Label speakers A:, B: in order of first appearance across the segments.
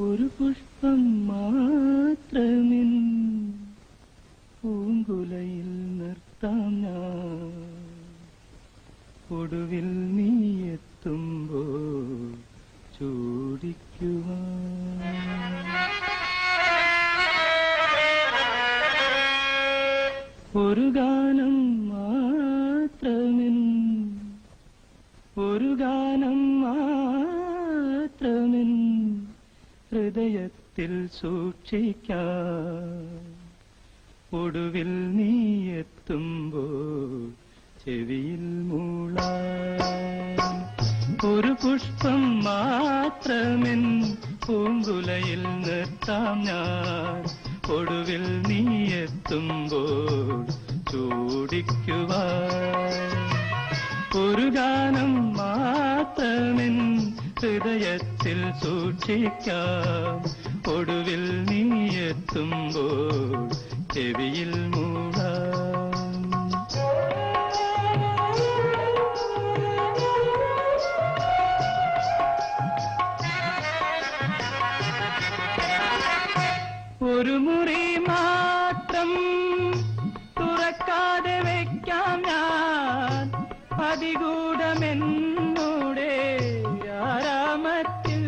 A: ഒരു പുഷ്പം മാത്രമിൻ പൂങ്കുലയിൽ നിർത്താം ഞാൻ. ഒടുവിൽ നീ എത്തുമ്പോൾ ചൂടിക്കുവാൻ. ഒരു ഗാനം മാത്രമിൻ ഒരു ഗാനം മാത്രമിൻ ഹൃദയത്തിൽ സൂക്ഷിക്കാം. ഒടുവിൽ നീ എത്തുമ്പോൾ ചെവിയിൽ മൂളാം. ഒരു പുഷ്പം മാത്രമിൻ പൂങ്കുലയിൽ നിർത്താം ഞാൻ. ഒടുവിൽ നീ എത്തുമ്പോൾ ചൂടിക്കുവാൻ. ഒരു ഗാനം മാത്രമിൻ ഹൃദയത്തിൽ സൂക്ഷിക്കാം. ഒടുവിൽ നീ എത്തുമ്പോൾ ചെവിയിൽ മൂളാം. ഒരു മുറി മാത്രം തുറക്കാതെ വയ്ക്കാം ഞാൻ. അതിഗൂഢമെന്നൂടെ ആരാമത്തിൽ.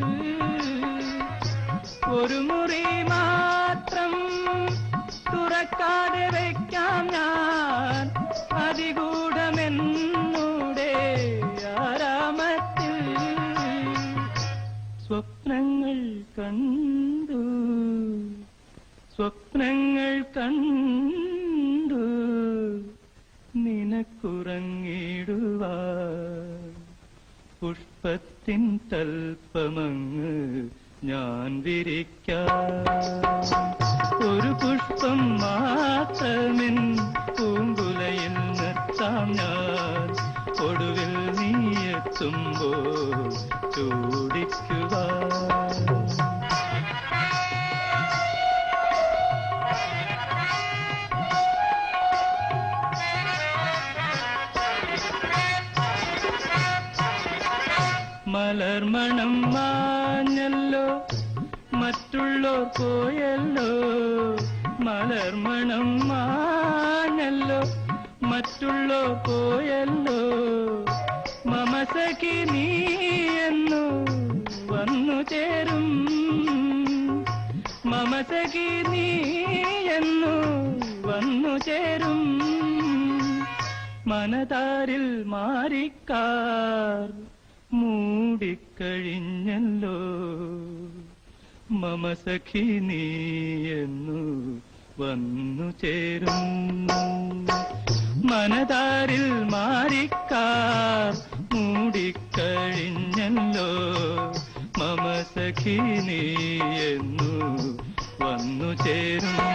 A: ഒരു മുറി മാത്രം തുറക്കാതെ വയ്ക്കാം ഞാൻ. അതിഗൂഢമെന്നൂടെ ആരാമത്തിൽ. സ്വപ്നങ്ങൾ കണ്ടു സ്വപ്നങ്ങൾ കണ്ടു നിനക്കുറങ്ങിടുവാൻ. പുഷ്പത്തിൻ തൽപ്പമങ്ങ് ഞാൻ വിരിക്കാം. ഒരു പുഷ്പം മാത്രമിൻ പൂങ്കുലയിൽ നിർത്താം ഞാൻ. ഒടുവിൽ നീ എത്തുമ്പോൾ ചൂടിക്കുവാൻ. മലർമണം മാഞ്ഞല്ലോ മറ്റുള്ളോർ പോയല്ലോ. മലർമണം മാഞ്ഞല്ലോ മറ്റുള്ളോർ പോയല്ലോ. മമ സഖി നീ എന്നു വന്നു ചേരും. മമ സഖി നീ എന്നു വന്നു ചേരും. മനതാരിൽ മാറിക്കാർ മൂടിക്കഴിഞ്ഞല്ലോ. മമ സഖി നീ എന്നു വന്നു ചേരും. മനതാരിൽ മാറിക്കാർ മൂടിക്കഴിഞ്ഞല്ലോ. മമ സഖി നീ എന്നു വന്നു ചേരും.